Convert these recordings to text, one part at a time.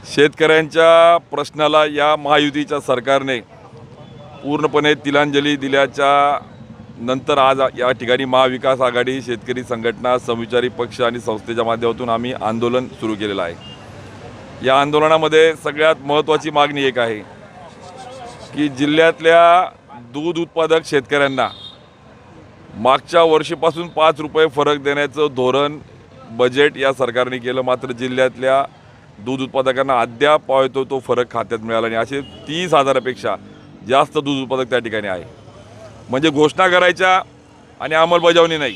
शेतकऱ्यांच्या प्रश्नाला या महायुतीच्या सरकारने पूर्णपणे तिलांजली दिल्याच्या नंतर आज या ठिकाणी महाविकास आघाडी शेतकरी संघटना समविचारी पक्ष आणि संस्थेच्या माध्यमातून आम्ही आंदोलन सुरू केलेलं आहे। या आंदोलनामध्ये सगळ्यात महत्त्वाची मागणी एक आहे की जिल्ह्यातल्या दूध उत्पादक शेतकऱ्यांना मागच्या वर्षीपासून 5 रुपये फरक देण्याचं धोरण बजेट या सरकारने केलं, मात्र जिल्ह्यातल्या दूध उत्पादकांना अद्याप पावतो तो फरक खात्यात मिळाला नाही। असे 30,000पेक्षा जास्त दूध उत्पादक त्या ठिकाणी आहे। म्हणजे घोषणा करायच्या आणि अंमलबजावणी नाही,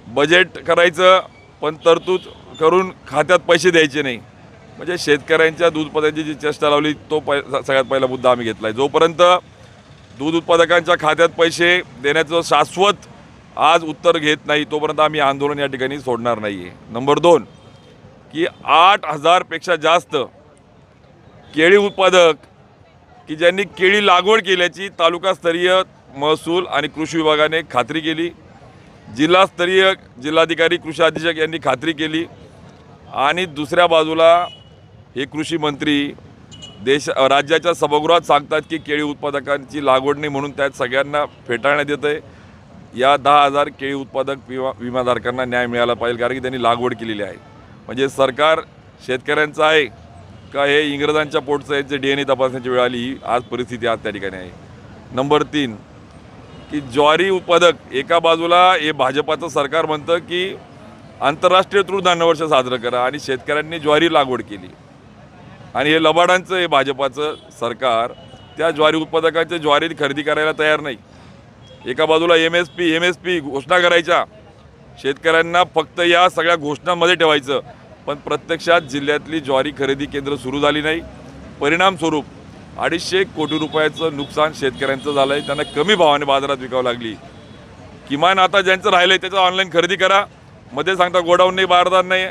बजेट करायचं पण तरतूद करून खात्यात पैसे द्यायचे नाही। म्हणजे शेतकऱ्यांच्या दूध उत्पादकांची जी चेष्टा लावली तो सगळ्यात पहिला मुद्दा आम्ही घेतला आहे। जोपर्यंत दूध उत्पादकांच्या खात्यात पैसे देण्याचं शाश्वत आज उत्तर घेत नाही तोपर्यंत आम्ही आंदोलन या ठिकाणी सोडणार नाही आहे। नंबर 2 की 8,000पेक्षा जास्त केळी उत्पादक की ज्यांनी केळी लागवड केल्याची तालुकास्तरीय महसूल आणि कृषी विभागाने खात्री केली, जिल्हास्तरीय जिल्हाधिकारी कृषी अधीक्षक यांनी खात्री केली, आणि दुसऱ्या बाजूला हे कृषी मंत्री राज्याच्या सभागृहात सांगतात की केळी उत्पादकांची लागवड नाही म्हणून त्यात सगळ्यांना फेटाळण्यात येतं आहे। या 10,000 केळी उत्पादक विमाधारकांना न्याय मिळाला पाहिजे, कारण की त्यांनी लागवड केलेली आहे। म्हणजे सरकार शेतकऱ्यांचं आहे का हे इंग्रजांच्या पोटचं याचे DNA तपासण्याची वेळ आली, ही आज परिस्थिती आज त्या ठिकाणी आहे। नंबर 3 की ज्वारी उत्पादक एका बाजूला हे भाजपाचं सरकार म्हणतं की आंतरराष्ट्रीय तृणधान्य वर्ष साजरं करा आणि शेतकऱ्यांनी ज्वारी लागवड केली, आणि हे लबाडांचं हे भाजपाचं सरकार त्या ज्वारी उत्पादकांचे ज्वारी खरेदी करायला तयार नाही। एका बाजूला MSP घोषणा करायच्या, शेतकऱ्यांना फक्त या सगळ्या घोषणांमध्ये ठेवायचं, पण प्रत्यक्षात जिल्ह्यातली ज्वारी खरेदी केंद्र सुरू झाली नाही। परिणामस्वरूप 250 कोटी रुपयाचं नुकसान शेतकऱ्यांचं झालं आहे। त्यांना कमी भावाने बाजारात विकावं लागली। किमान आता ज्यांचं राहिलं आहे त्याचं ऑनलाईन खरेदी करा, मध्ये सांगता गोडाऊन नाही, बारदार नाही।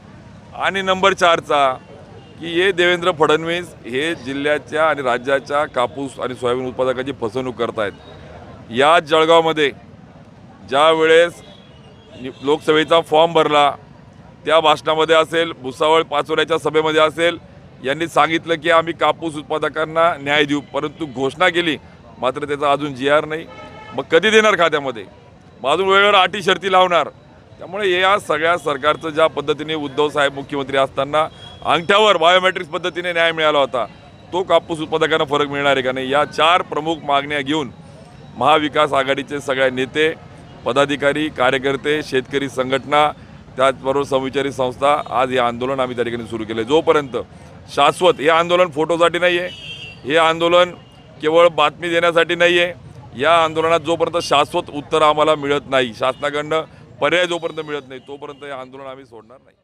आणि नंबर 4 की हे देवेंद्र फडणवीस हे जिल्ह्याच्या आणि राज्याच्या कापूस आणि सोयाबीन उत्पादकांची फसवणूक करत आहेत। या जळगावमध्ये ज्या वेळेस लोकसभेचा फॉर्म भरला त्या भाषणामध्ये असेल, भुसावळ पाचोऱ्याच्या सभेमध्ये असेल, यांनी सांगितलं की आम्ही कापूस उत्पादकांना न्याय देऊ, परंतु घोषणा केली मात्र त्याचा अजून GR नाही। मग कधी देणार खात्यामध्ये? अजून वेळेवर अटी शर्ती लावणार। त्यामुळे या सगळ्या सरकारचं ज्या पद्धतीने उद्धव साहेब मुख्यमंत्री असताना अंगठ्यावर बायोमेट्रिक्स पद्धतीने न्याय मिळाला होता, तो कापूस उत्पादकांना फरक मिळणार आहे का नाही, या 4 प्रमुख मागण्या घेऊन महाविकास आघाडीचे सगळे नेते, पदाधिकारी, कार्यकर्ते, शेतकरी संघटना, त्याचबरोबर समविचारी संस्था आज हे आंदोलन आम्ही त्या ठिकाणी सुरू केलं। जोपर्यंत शाश्वत हे आंदोलन फोटोसाठी नाही आहे, हे आंदोलन केवळ बातमी देण्यासाठी नाही आहे, या आंदोलनात जोपर्यंत शाश्वत उत्तर आम्हाला मिळत नाही, शासनाकडनं पर्याय जोपर्यंत मिळत नाही तोपर्यंत हे आंदोलन आम्ही सोडणार नाही।